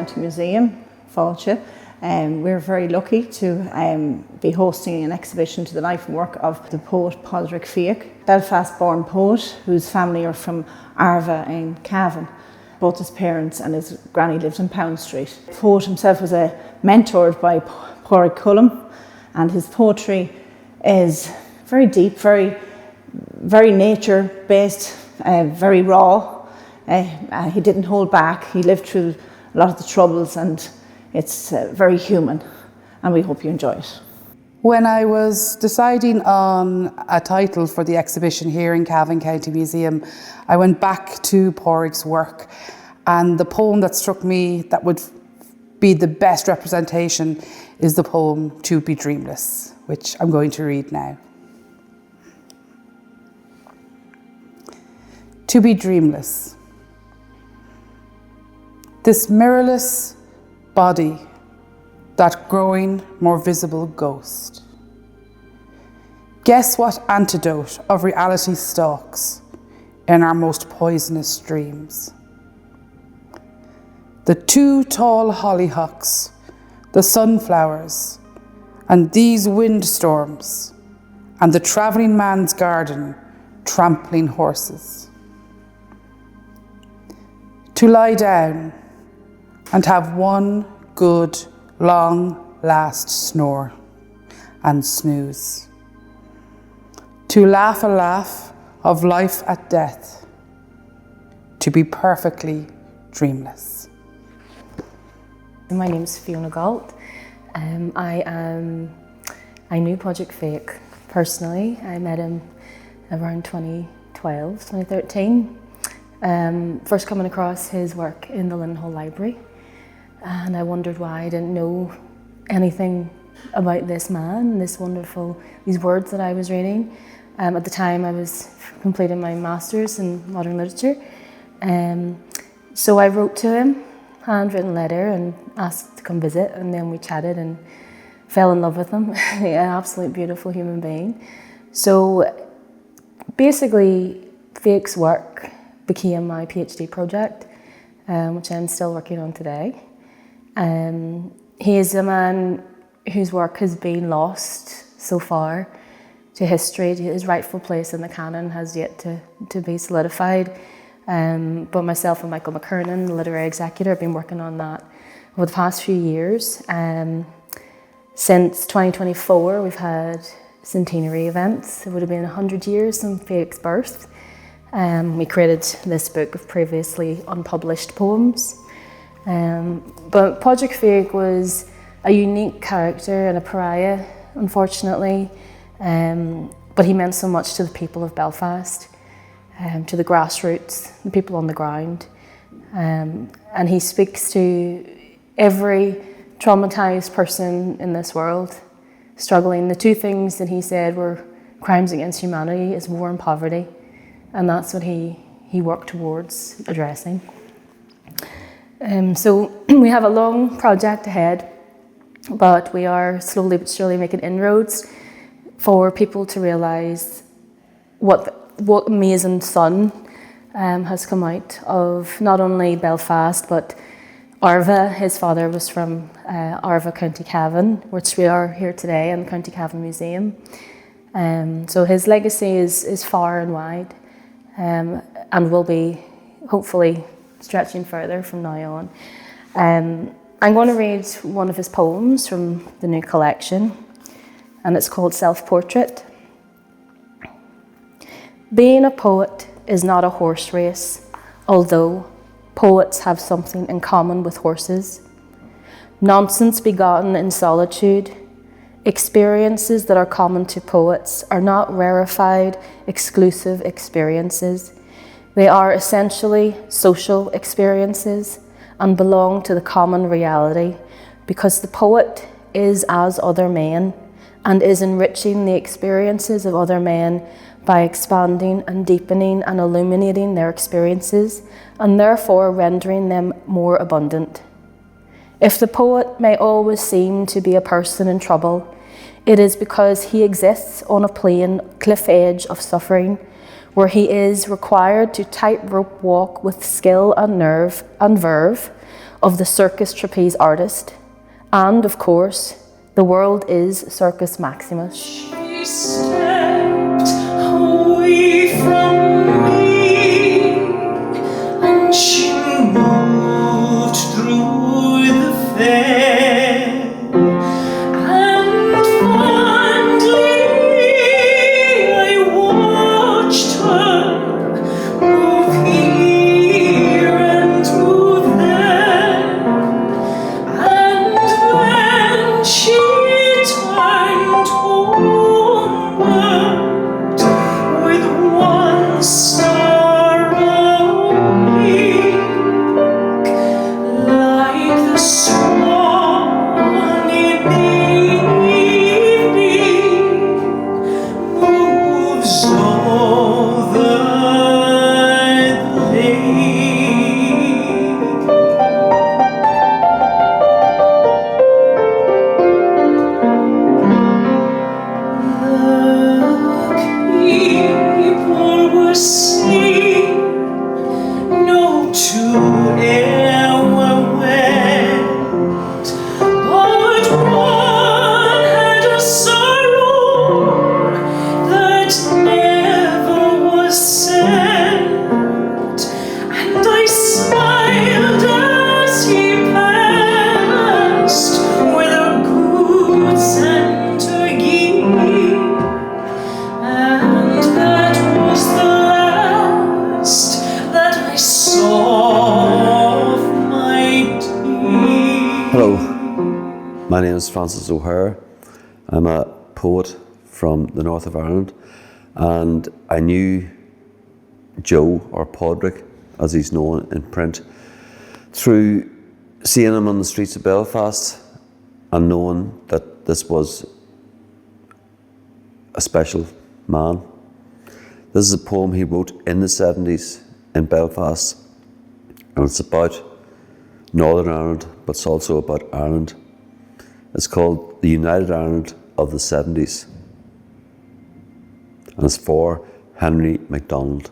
County Museum, Fáilte. We're very lucky to be hosting an exhibition to the life and work of the poet Padraic Fiacc, Belfast-born poet whose family are from Arva in Cavan. Both his parents and his granny lived in Pound Street. The poet himself was mentored by Padraic Fiacc, and his poetry is very deep, very nature-based, very raw. He didn't hold back. He lived through a lot of the troubles, and it's very human, and we hope you enjoy it. When I was deciding on a title for the exhibition here in Cavan County Museum, I went back to Padraic's work, and the poem that struck me that would be the best representation is the poem To Be Dreamless, which I'm going to read now. To be dreamless. This mirrorless body, that growing more visible ghost. Guess what antidote of reality stalks in our most poisonous dreams? The two tall hollyhocks, the sunflowers, and these windstorms, and the travelling man's garden trampling horses. To lie down and have one good, long last snore and snooze. To laugh a laugh of life at death. To be perfectly dreamless. My name's Fiona Galt. I knew Padraic Fiacc personally. I met him around 2013. First coming across his work in the Linhall Library, and I wondered why I didn't know anything about this man, these words that I was reading. At the time I was completing my Masters in Modern Literature, so I wrote to him, handwritten letter, and asked to come visit, and then we chatted and fell in love with him. An absolute beautiful human being. So basically Fiacc's work became my PhD project, which I'm still working on today. He is a man whose work has been lost so far to history. His rightful place in the canon has yet to be solidified. But myself and Michael McKernan, the literary executor, have been working on that over the past few years. Since 2024, we've had centenary events. It would have been 100 years since Fiacc's birth. We created this book of previously unpublished poems. But Padraic Fiacc was a unique character and a pariah, unfortunately. But he meant so much to the people of Belfast, to the grassroots, the people on the ground. And he speaks to every traumatised person in this world, struggling. The two things that he said were crimes against humanity is war and poverty. And that's what he worked towards addressing. So we have a long project ahead, but we are slowly but surely making inroads for people to realise what amazing sun has come out of not only Belfast, but Arva. His father was from Arva, County Cavan, which we are here today in the County Cavan Museum. So his legacy is far and wide. And will be hopefully stretching further from now on. I'm going to read one of his poems from the new collection, and it's called Self-Portrait. Being a poet is not a horse race, although poets have something in common with horses. Nonsense begotten in solitude. Experiences that are common to poets are not rarefied, exclusive experiences. They are essentially social experiences and belong to the common reality, because the poet is as other men and is enriching the experiences of other men by expanding and deepening and illuminating their experiences, and therefore rendering them more abundant. If the poet may always seem to be a person in trouble, it is because he exists on a plain cliff edge of suffering, where he is required to tightrope walk with skill and nerve and verve, of the circus trapeze artist, and of course, the world is Circus Maximus. She stepped away from me, and she moved through the fair, and fondly I watched her move here and move there, and when she turned homeward with one star only, like the swan in evening moves over the lake. People were singing, no two ever went, but one had a sorrow that never was sent, and I smiled as he passed with a good Santa gift. And that was the last that I saw of my dear. Hello, my name is Francis O'Hare. I'm a poet from the north of Ireland, and I knew Joe, or Padraic as he's known in print, through seeing him on the streets of Belfast and knowing that this was a special man. This is a poem he wrote in the 70s in Belfast, and it's about Northern Ireland, but it's also about Ireland. It's called The United Ireland of the 70s, and it's for Henry MacDonald.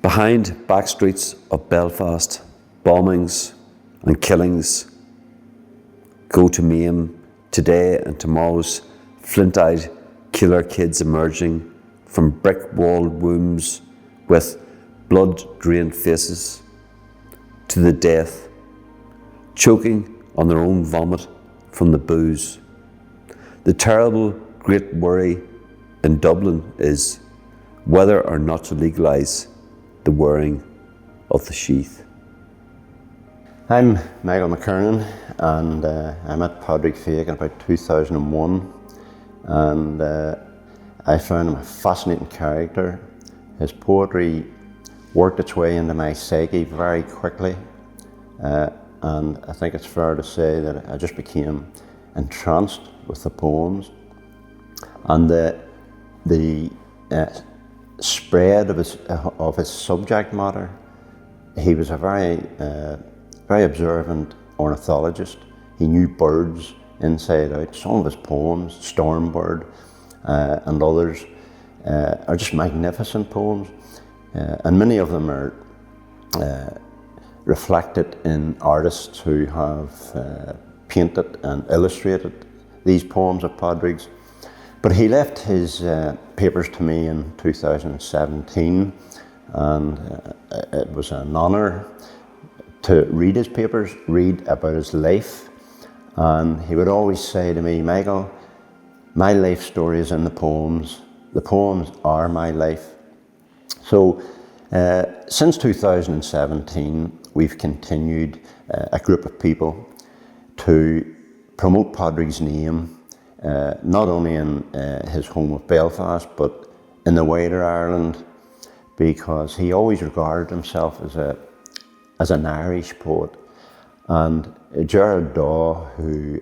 Behind back streets of Belfast, bombings and killings go to maim today and tomorrow's flint-eyed killer kids emerging from brick-walled wombs with blood-drained faces to the death, choking on their own vomit from the booze. The terrible great worry in Dublin is whether or not to legalise the wearing of the sheath. I'm Michael McKernan, and I met Padraic Fiacc in about 2001, and I found him a fascinating character. His poetry worked its way into my psyche very quickly, and I think it's fair to say that I just became entranced with the poems, and the spread of his subject matter. He was a very observant ornithologist. He knew birds inside out. Some of his poems, Stormbird and others, are just magnificent poems, and many of them are reflected in artists who have painted and illustrated these poems of Padraic's. But he left his papers to me in 2017, and it was an honour to read his papers, read about his life. And he would always say to me, Michael, my life story is in the poems are my life. So since 2017, we've continued a group of people to promote Padraic's name, not only in his home of Belfast, but in the wider Ireland, because he always regarded himself as an Irish poet. And Gerald Daw, who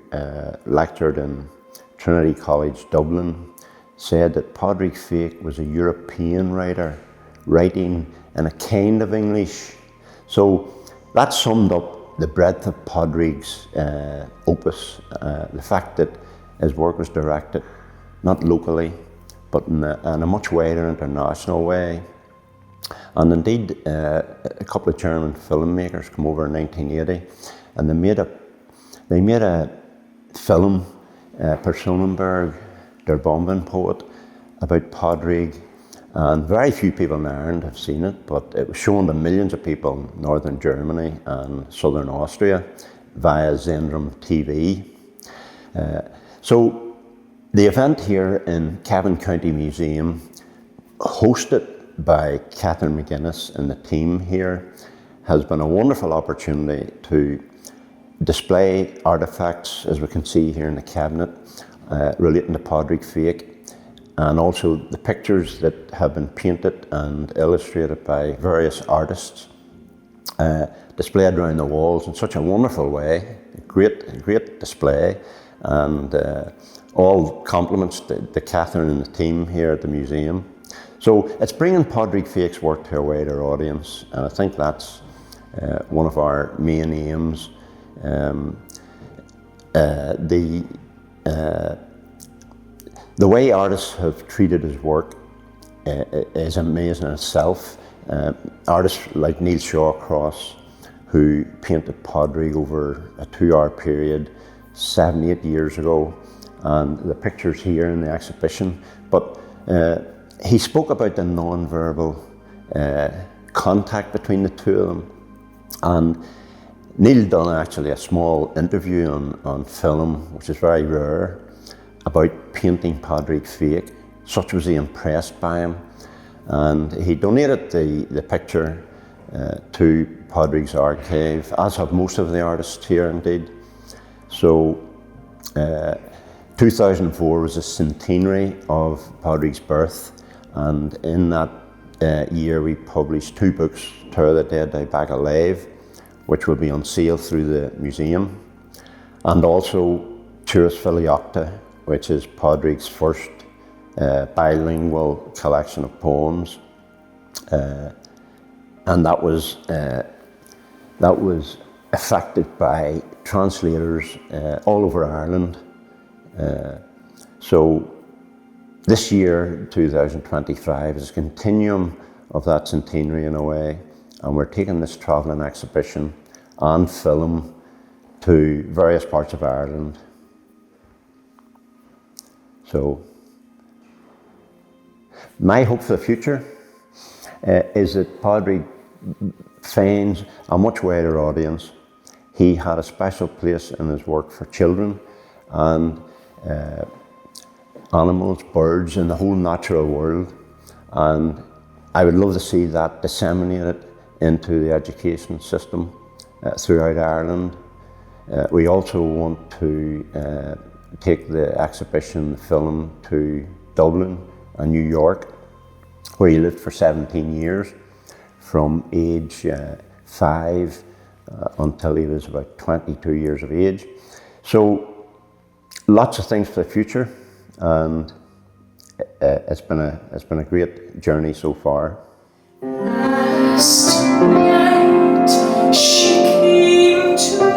lectured in Trinity College Dublin, said that Padraic Fiacc was a European writer, writing in a kind of English. So that summed up the breadth of Padraic's opus, the fact that his work was directed not locally, but in a much wider international way. And indeed, a couple of German filmmakers come over in 1980, and they made a film, Per Sonnenberg, Der Bombenpoet, about Padraic. And very few people in Ireland have seen it, but it was shown to millions of people in northern Germany and southern Austria via Zentrum TV. So the event here in Cavan County Museum, hosted by Catherine McGuinness and the team here, has been a wonderful opportunity to display artefacts, as we can see here in the cabinet, relating to Padraic Fiacc, and also the pictures that have been painted and illustrated by various artists, displayed around the walls in such a wonderful way. A great display, and all compliments to Catherine and the team here at the museum. So it's bringing Padraic Fiacc's work to a wider audience, and I think that's one of our main aims. The way artists have treated his work is amazing in itself. Artists like Neil Shawcross, who painted Padraic over a 2-hour period 7-8 years ago, and the pictures here in the exhibition. But he spoke about the non-verbal contact between the two of them. And Neil done actually a small interview on film, which is very rare, about painting Padraic Fiacc. Such was he impressed by him, and he donated the picture to Padraic's archive, as have most of the artists here indeed. So 2004 was the centenary of Padraic's birth, and in that year we published 2 books, Tour the Dead Day Back Alive, which will be on sale through the museum, and also Turas Filiocta, which is Padraic's first bilingual collection of poems, and that was affected by translators all over Ireland. So this year, 2025, is a continuum of that centenary in a way, and we're taking this travelling exhibition and film to various parts of Ireland. So my hope for the future is that Padraic finds a much wider audience. He had a special place in his work for children and animals, birds, and the whole natural world. And I would love to see that disseminated into the education system throughout Ireland. We also want to take the exhibition, the film, to Dublin and New York, where he lived for 17 years, from age 5 until he was about 22 years of age. So lots of things for the future, and it's been a great journey so far. Last night she came to